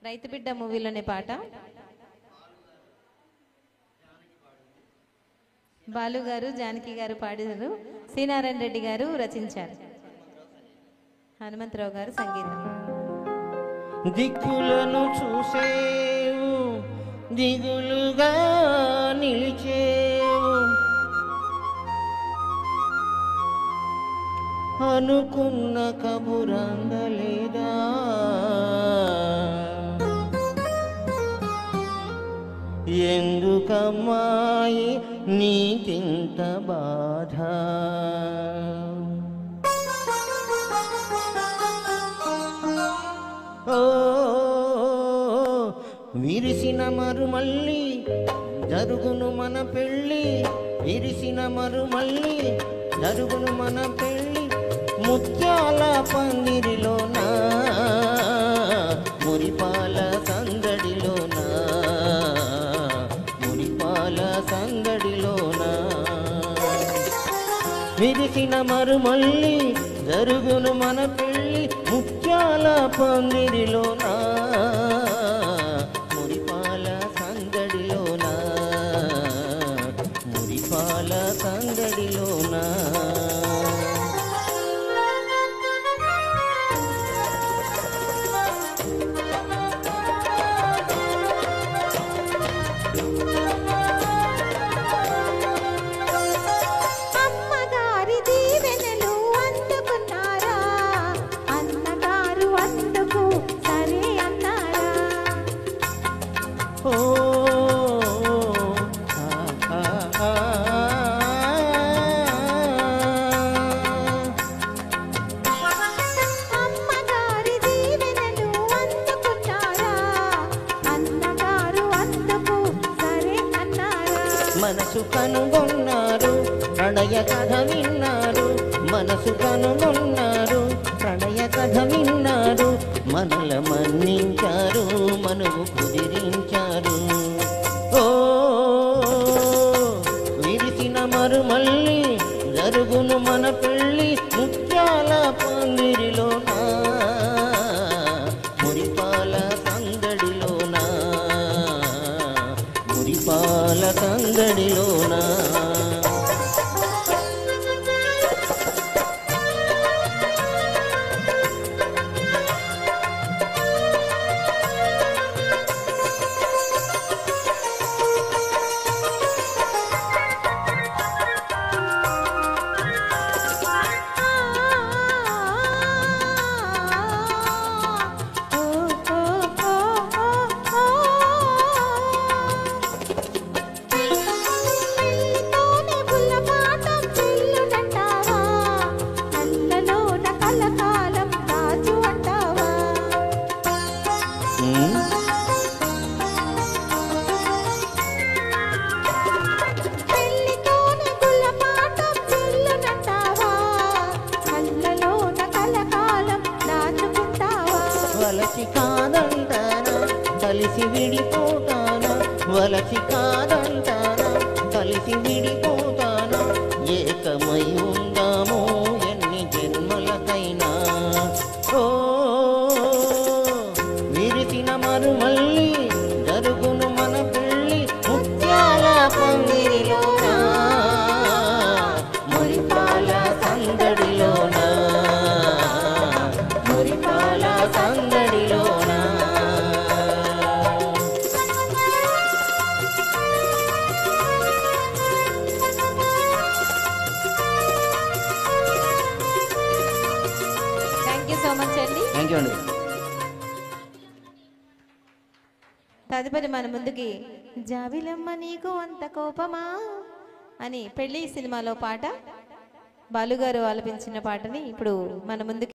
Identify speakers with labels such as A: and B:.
A: రైతు బిడ్డ మూవీలోనే పాట బాలు గారు జానకి గారు పాడారు, శ్రీనారాయణ రెడ్డి గారు రచించారు, హనుమంతరావు గారు సంగీతం.
B: దిక్కులను చూసేవు దిగులుగా నిలిచేవు, అనుకున్న కబురందలేదా, ఎందుకమ్మాయి నీకింత బాధ, ఓ విరిసిన మరుమల్లి జరుగును మన పెళ్ళి, విరిసిన మరుమల్లి జరుగును మన పెళ్ళి, ముత్యాల పందిరిలోనా మురిపాల సందడిలోనా, మురిపాల సందడిలోనా, విరిసిన మరుమల్లి జరుగును మన పెళ్ళి, ముత్యాల పందిరిలోనా మురిపాల సందడిలోనా, మురిపాల సందడిలోనా. మనసు కనుగొన్నారు ప్రణయ కథ విన్నారు, మనసు కనుగొన్నారు ప్రణయ కథ విన్నారు, మనల మన్నించారు మనువు కుదిరించారు, ఓ విరిసిన మరుమల్లి జరుగును మన పెళ్ళి, ముత్యాల పందిరిలోనా మురిపాల సందడిలోనా, మురిపాల సందడిలోనా. వలసి కాదంటానా కలిసి విడిపోతానా, వలసి కాదంటానా కలిసి విడిపోతానా, ఏకమై ఉందాము ఎన్ని జన్మలకైనా, ఓ విరిసిన మరుమల్లి జరుగును మన పెళ్ళి, ముత్యాల పందిరిలోనా మురిపాల సందడిలోనా, మురిపాల సందడిలోనా.
A: థ్యాంక్ యూ సో మచ్ అండి.
B: థ్యాంక్ యూ అండి.
A: తదుపరి మన ముందుకి జాబిలమ్మ నీకు అంత కోపమా అని పెళ్లి సినిమాలో పాట బాలుగారు ఆలపించిన పాటని ఇప్పుడు మన ముందుకి